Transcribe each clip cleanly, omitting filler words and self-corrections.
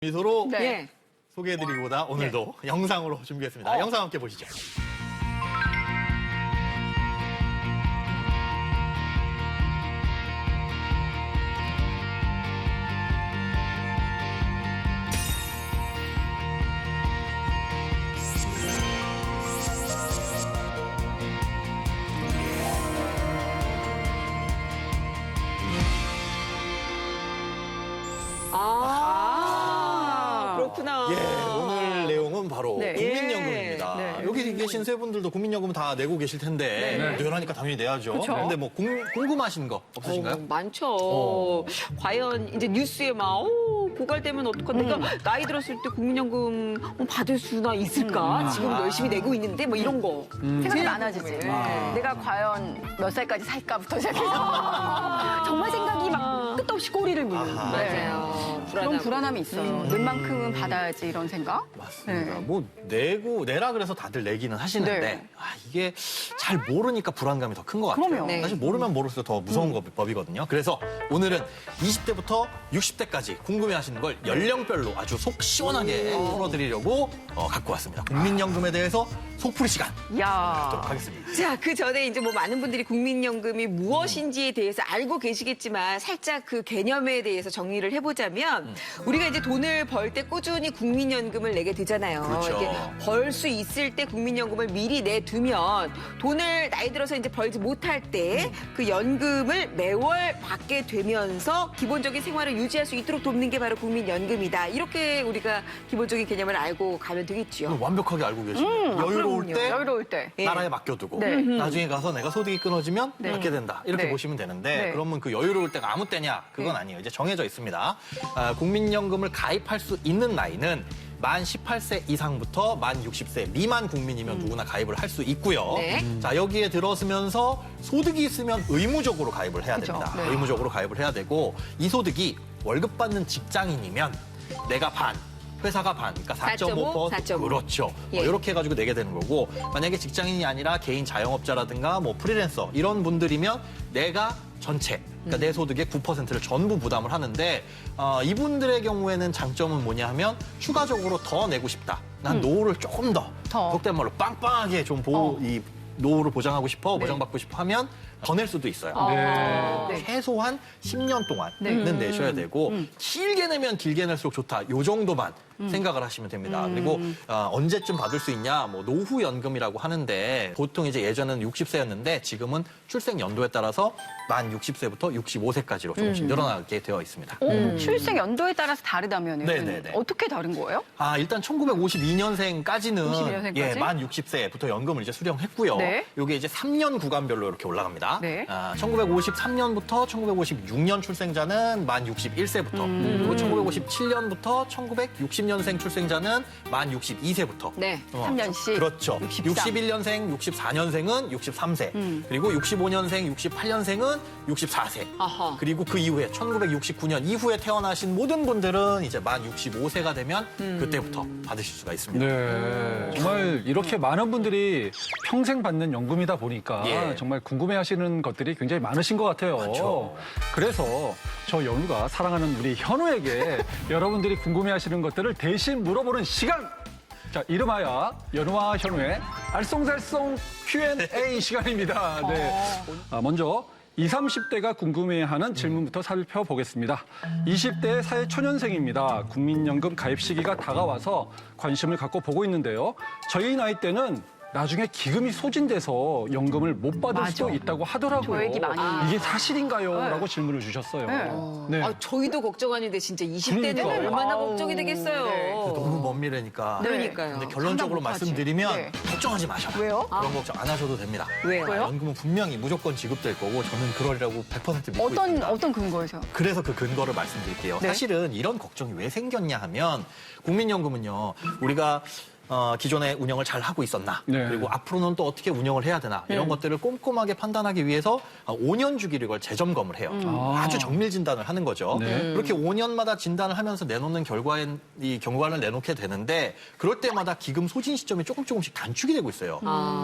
미소로 네. 소개해드리기보다 오늘도 영상으로 준비했습니다. 영상 함께 보시죠. 그렇구나. 오늘 내용은 바로 네. 국민연금입니다. 네. 여기 계신 세 분들도 국민연금 다 내고 계실 텐데 내라니까 당연히 내야죠. 그쵸? 근데 뭐 궁금하신 거 없으신가요? 많죠. 과연 이제 뉴스에 막 고갈되면 어떡하나. 내가 나이 들었을 때 국민연금 받을 수나 있을까? 지금 열심히 내고 있는데 뭐 이런 거. 생각이 많아지지. 궁금해. 내가 과연 몇 살까지 살까부터 시작해서 정말 생각이 막 끝도 없이 꼬리를 무는. 아하. 맞아요. 그런 불안함이 있어요. 웬만큼은 받아야지 이런 생각. 맞습니다. 네. 뭐 내라 그래서 다들 내기는 하시는데 네. 이게 잘 모르니까 불안감이 더 큰 것 같아요. 그럼요. 네. 사실 모르면 모를수록 더 무서운 법이거든요. 그래서 오늘은 20대부터 60대까지 궁금해하시는 걸 연령별로 아주 속 시원하게 풀어드리려고 갖고 왔습니다. 국민연금에 대해서 속풀이 시간 야. 갖도록 하겠습니다. 자, 그 전에 이제 뭐 많은 분들이 국민연금이 무엇인지에 대해서 알고 계시겠지만 살짝 그 개념에 대해서 정리를 해보자면 우리가 이제 돈을 벌 때 꾸준히 국민연금을 내게 되잖아요. 그렇죠. 벌 수 있을 때 국민연금을 미리 내두면 돈을 나이 들어서 이제 벌지 못할 때 그 연금을 매월 받게 되면서 기본적인 생활을 유지할 수 있도록 돕는 게 바로 국민연금이다. 이렇게 우리가 기본적인 개념을 알고 가면 되겠지요. 완벽하게 알고 계시네요. 여유로울 그럼요. 때 여유로울 때. 예. 나라에 맡겨두고 네. 나중에 가서 내가 소득이 끊어지면 네. 받게 된다 이렇게 네. 보시면 되는데 네. 그러면 그 여유로울 때가 아무 때냐 그건 아니에요. 이제 정해져 있습니다. 국민연금을 가입할 수 있는 나이는 만 18세 이상부터 만 60세 미만 국민이면 누구나 가입을 할 수 있고요. 네. 자 여기에 들어서면서 소득이 있으면 의무적으로 가입을 해야 그죠. 됩니다. 네. 의무적으로 가입을 해야 되고 이 소득이 월급 받는 직장인이면 내가 반 회사가 반, 그러니까 4.5%. 4.5. 그렇죠. 예. 이렇게 해가지고 내게 되는 거고 만약에 직장인이 아니라 개인 자영업자라든가 뭐 프리랜서 이런 분들이면 내가 전체, 그러니까 내 소득의 9%를 전부 부담을 하는데 이분들의 경우에는 장점은 뭐냐 하면 추가적으로 더 내고 싶다. 난 노후를 조금 더 속된 말로 빵빵하게 좀 이 노후를 보장하고 싶어, 보장받고 싶어 하면 더 낼 수도 있어요. 네. 최소한 10년 동안은 내셔야 되고 길게 내면 길게 낼수록 좋다. 요 정도만 생각을 하시면 됩니다. 그리고 언제쯤 받을 수 있냐? 뭐 노후연금이라고 하는데 보통 이제 예전에는 60세였는데 지금은 출생 연도에 따라서 만 60세부터 65세까지로 조금씩 늘어나게 되어 있습니다. 출생 연도에 따라서 다르다면 네네네. 어떻게 다른 거예요? 일단 1952년생까지는 52년생까지? 만 60세부터 연금을 이제 수령했고요. 네. 이게 이제 3년 구간별로 이렇게 올라갑니다. 네. 1953년부터 1956년 출생자는 만 61세부터 그리고 1957년부터 1960년생 출생자는 만 62세부터 네. 3년씩. 그렇죠. 63. 61년생, 64년생은 63세. 그리고 65년생, 68년생은 64세. 아하. 그리고 그 이후에 1969년 이후에 태어나신 모든 분들은 이제 만 65세가 되면 그때부터 받으실 수가 있습니다. 네. 정말 이렇게 많은 분들이 평생 받는 연금이다 보니까 예. 정말 궁금해하시는 것들이 굉장히 많으신 것 같아요. 그렇죠. 그래서 저 연우가 사랑하는 우리 현우에게 여러분들이 궁금해하시는 것들을 대신 물어보는 시간! 자, 이름하여 연우와 현우의 알쏭달쏭 Q&A 시간입니다. 네. 먼저 20, 30대가 궁금해하는 질문부터 살펴보겠습니다. 20대 사회초년생입니다. 국민연금 가입 시기가 다가와서 관심을 갖고 보고 있는데요. 저희 나이 때는 나중에 기금이 소진돼서 연금을 못 받을 맞아. 수도 있다고 하더라고요. 저 얘기 많이 이게 사실인가요? 라고 질문을 주셨어요. 네. 네. 저희도 걱정하는데 진짜 20대는 그러니까. 얼마나 아우, 걱정이 되겠어요. 네. 너무 먼 미래니까. 그러니까요. 근데 결론적으로 못하지. 말씀드리면 네. 걱정하지 마셔라. 왜요? 그런 걱정 안 하셔도 됩니다. 왜요? 연금은 분명히 무조건 지급될 거고 저는 그러리라고 100% 믿고 있습니다. 어떤 근거에서? 그래서 그 근거를 말씀드릴게요. 네. 사실은 이런 걱정이 왜 생겼냐 하면 국민연금은요. 우리가 기존에 운영을 잘 하고 있었나 네. 그리고 앞으로는 또 어떻게 운영을 해야 되나 이런 것들을 꼼꼼하게 판단하기 위해서 5년 주기를 이걸 재점검을 해요. 아주 정밀 진단을 하는 거죠. 네. 그렇게 5년마다 진단을 하면서 내놓는 이 경과를 내놓게 되는데 그럴 때마다 기금 소진 시점이 조금씩 단축이 되고 있어요.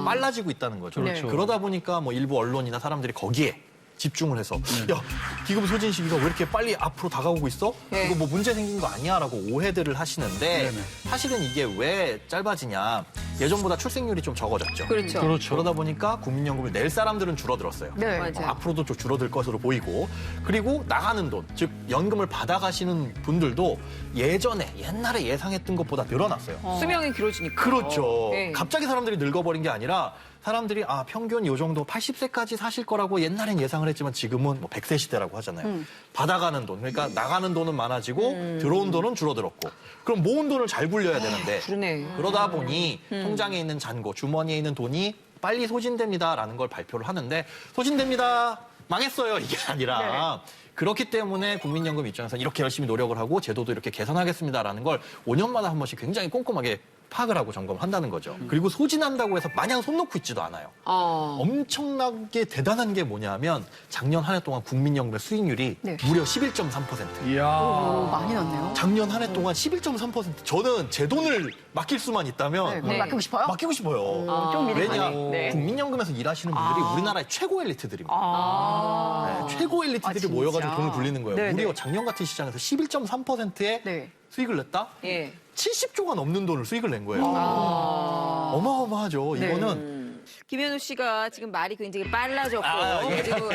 빨라지고 있다는 거죠. 네. 그러다 보니까 뭐 일부 언론이나 사람들이 거기에 집중을 해서 야, 기금 소진 시기가 왜 이렇게 빨리 앞으로 다가오고 있어? 네. 이거 뭐 문제 생긴 거 아니야라고 오해들을 하시는데 네네. 사실은 이게 왜 짧아지냐? 예전보다 출생률이 좀 적어졌죠. 그렇죠. 그러다 보니까 국민연금을 낼 사람들은 줄어들었어요. 네. 맞아요. 앞으로도 좀 줄어들 것으로 보이고 그리고 나가는 돈, 즉 연금을 받아가시는 분들도 옛날에 예상했던 것보다 늘어났어요. 수명이 길어지니까. 그렇죠. 네. 갑자기 사람들이 늙어버린 게 아니라 사람들이 평균 요 정도 80세까지 사실 거라고 옛날엔 예상을 했지만 지금은 뭐 100세 시대라고 하잖아요. 받아가는 돈, 그러니까 나가는 돈은 많아지고 들어온 돈은 줄어들었고 그럼 모은 돈을 잘 굴려야 되는데 그러네. 그러다 보니 통장에 있는 잔고, 주머니에 있는 돈이 빨리 소진됩니다라는 걸 발표를 하는데 소진됩니다. 망했어요. 이게 아니라 그렇기 때문에 국민연금 입장에서 이렇게 열심히 노력을 하고 제도도 이렇게 개선하겠습니다라는 걸 5년마다 한 번씩 굉장히 꼼꼼하게 파악을 하고 점검을 한다는 거죠. 그리고 소진한다고 해서 마냥 손 놓고 있지도 않아요. 엄청나게 대단한 게 뭐냐면 작년 한 해 동안 국민연금의 수익률이 네. 무려 11.3%. 이야. 오, 많이 넣네요. 작년 한 해 동안 11.3%. 저는 제 돈을 맡길 수만 있다면 네. 맡기고 싶어요? 맡기고 싶어요. 좀 미리 왜냐? 가네. 네. 국민연금에서 일하시는 분들이 우리나라의 최고 엘리트들입니다. 네, 최고 엘리트들이 진짜? 모여가지고 돈을 굴리는 거예요. 네, 무려 네. 작년 같은 시장에서 11.3%의 네. 수익을 냈다? 예. 70조가 넘는 돈을 수익을 낸 거예요. 어마어마하죠. 네. 이거는 김현우 씨가 지금 말이 굉장히 빨라졌고 예. 그리고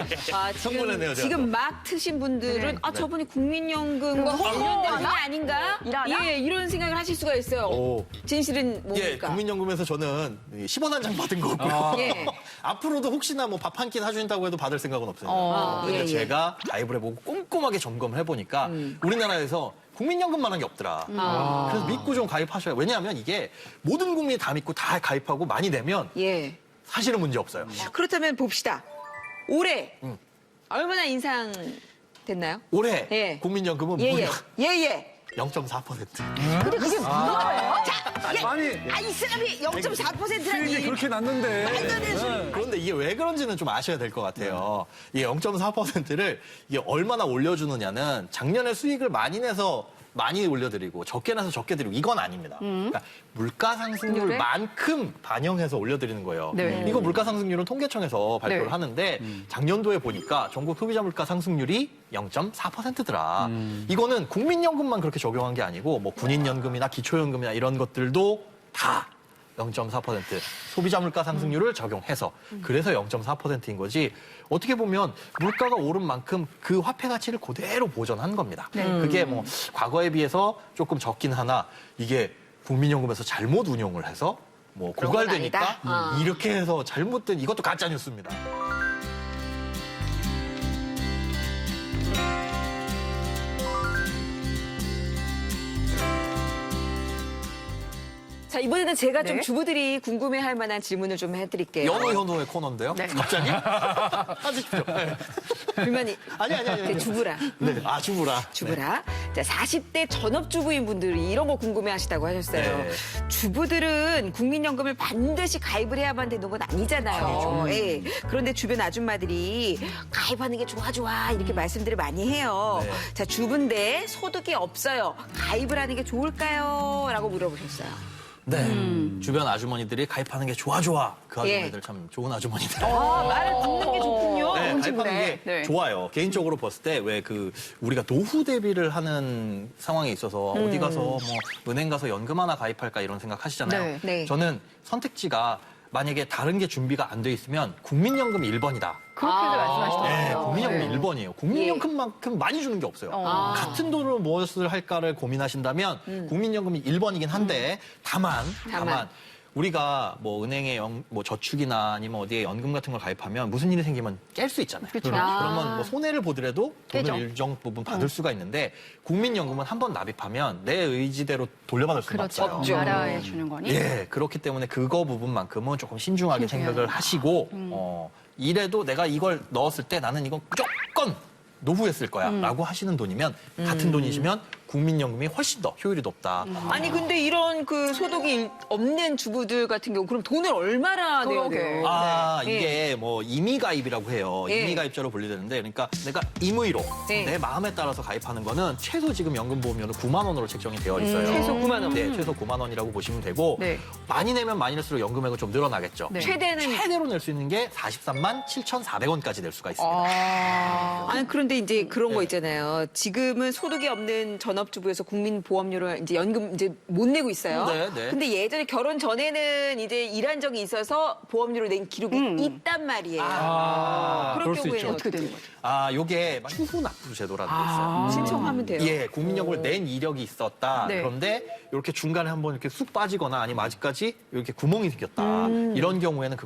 성공했네요, 제가 지금 막 트신 분들은 저분이 국민연금과 그거 관련된 분이 하나? 아닌가? 일하나? 예, 이런 생각을 하실 수가 있어요. 오. 진실은 예, 뭡니까? 국민연금에서 저는 10원 한 장 받은 거고요. 예. 앞으로도 혹시나 뭐 밥 한 끼 사준다고 해도 받을 생각은 없어요. 예, 예. 제가 가입을 해보고 꼼꼼하게 점검을 해보니까 우리나라에서 국민연금만한 게 없더라. 그래서 믿고 좀 가입하셔야. 왜냐하면 이게 모든 국민이 다 믿고 다 가입하고 많이 내면 예. 사실은 문제 없어요. 그렇다면 봅시다. 올해 얼마나 인상됐나요? 올해 예. 국민연금은 예예. 무려 예예. 0.4%. 근데 그게 무슨 거예요? 아니, 이 사람이 0.4%라니. 수익이 그렇게 났는데. 그런데 이게 왜 그런지는 좀 아셔야 될 것 같아요. 이게 0.4%를 이게 얼마나 올려주느냐는 작년에 수익을 많이 내서 많이 올려드리고 적게 내서 적게 드리고 이건 아닙니다. 그러니까 물가 상승률만큼 반영해서 올려드리는 거예요. 네. 이거 물가 상승률은 통계청에서 발표를 네. 하는데 작년도에 보니까 전국 소비자 물가 상승률이 0.4%더라. 이거는 국민연금만 그렇게 적용한 게 아니고 뭐 군인연금이나 기초연금이나 이런 것들도 다 0.4% 소비자 물가 상승률을 적용해서 그래서 0.4%인 거지 어떻게 보면 물가가 오른 만큼 그 화폐 가치를 그대로 보존한 겁니다. 그게 뭐 과거에 비해서 조금 적긴 하나 이게 국민연금에서 잘못 운용을 해서 뭐 그런 건 고갈되니까 아니다. 이렇게 해서 잘못된 이것도 가짜 뉴스입니다. 자, 이번에는 제가 좀 네. 주부들이 궁금해할 만한 질문을 좀 해드릴게요. 연호 현호의 코너인데요. 네. 갑자기 하십시오. 네. 불만이 아니. 주부라. 네, 주부라. 주부라. 자, 40대 전업주부인 분들이 이런 거 궁금해하시다고 하셨어요. 네. 주부들은 국민연금을 반드시 가입을 해야만 되는 건 아니잖아요. 예. 그런데 주변 아줌마들이 가입하는 게 좋아 이렇게 말씀들을 많이 해요. 네. 자, 주부인데 소득이 없어요. 가입을 하는 게 좋을까요? 라고 물어보셨어요. 네. 주변 아주머니들이 가입하는 게 좋아. 그 예. 아주머니들 참 좋은 아주머니들. 말을 듣는 게 좋군요. 네, 좋은 가입하는 친구네. 게 네. 좋아요. 개인적으로 봤을 때 왜 우리가 노후 대비를 하는 상황에 있어서 어디 가서 뭐 은행 가서 연금 하나 가입할까 이런 생각 하시잖아요. 네. 네. 저는 선택지가 만약에 다른 게 준비가 안 돼 있으면 국민연금이 1번이다. 그렇게도 네, 말씀하시더라고요. 국민연금이 네. 1번이에요. 국민연금만큼 많이 주는 게 없어요. 같은 돈으로 무엇을 할까를 고민하신다면 국민연금이 1번이긴 한데 다만 우리가 뭐 은행에 뭐 저축이나 아니면 어디에 연금 같은 걸 가입하면 무슨 일이 생기면 깰 수 있잖아요. 그렇죠. 그러면 뭐 손해를 보더라도 돈을 깨죠. 일정 부분 받을 수가 있는데 국민연금은 한 번 납입하면 내 의지대로 돌려받을 수가 그렇죠. 없어요. 없죠. 나라에 주는 거니. 예, 그렇기 때문에 그거 부분만큼은 조금 신중하게 생각을 하시고 이래도 내가 이걸 넣었을 때 나는 이건 무조건 노후에 쓸 거야 라고 하시는 돈이면 같은 돈이시면 국민연금이 훨씬 더 효율이 높다. 아니 근데 이런 그 소득이 없는 주부들 같은 경우 그럼 돈을 얼마나 내야 그러게. 돼요? 아, 네. 이게 뭐 임의가입이라고 해요. 예. 임의가입자로 분류되는데, 그러니까 내가 임의로 네. 내 마음에 따라서 가입하는 거는 최소 지금 연금보험료는 9만 원으로 책정이 되어 있어요. 최소 9만 원. 네, 최소 9만 원이라고 보시면 되고 네. 많이 내면 많이 낼수록 연금액은 좀 늘어나겠죠. 네. 최대는 최대로 낼 수 있는 게 43만 7,400원까지 낼 수가 있습니다. 아니 그런데 이제 그런 거 네. 있잖아요. 지금은 소득이 없는 전업주부에서 국민보험료를 이제 연금 이제 못 내고 있어요. 네, 네. 근데 예전에 결혼 전에는 이제 일한 적이 있어서 보험료를 낸 기록이 있단 말이에요. 그럴 수 있죠. 어떻게 되는 거죠? 아, 요게 추후 납부 제도라는 게 있어요. 신청하면 돼요. 예, 국민연금을 낸 이력이 있었다. 네. 그런데 이렇게 중간에 한번 이렇게 쑥 빠지거나 아니면 아직까지 이렇게 구멍이 생겼다. 이런 경우에는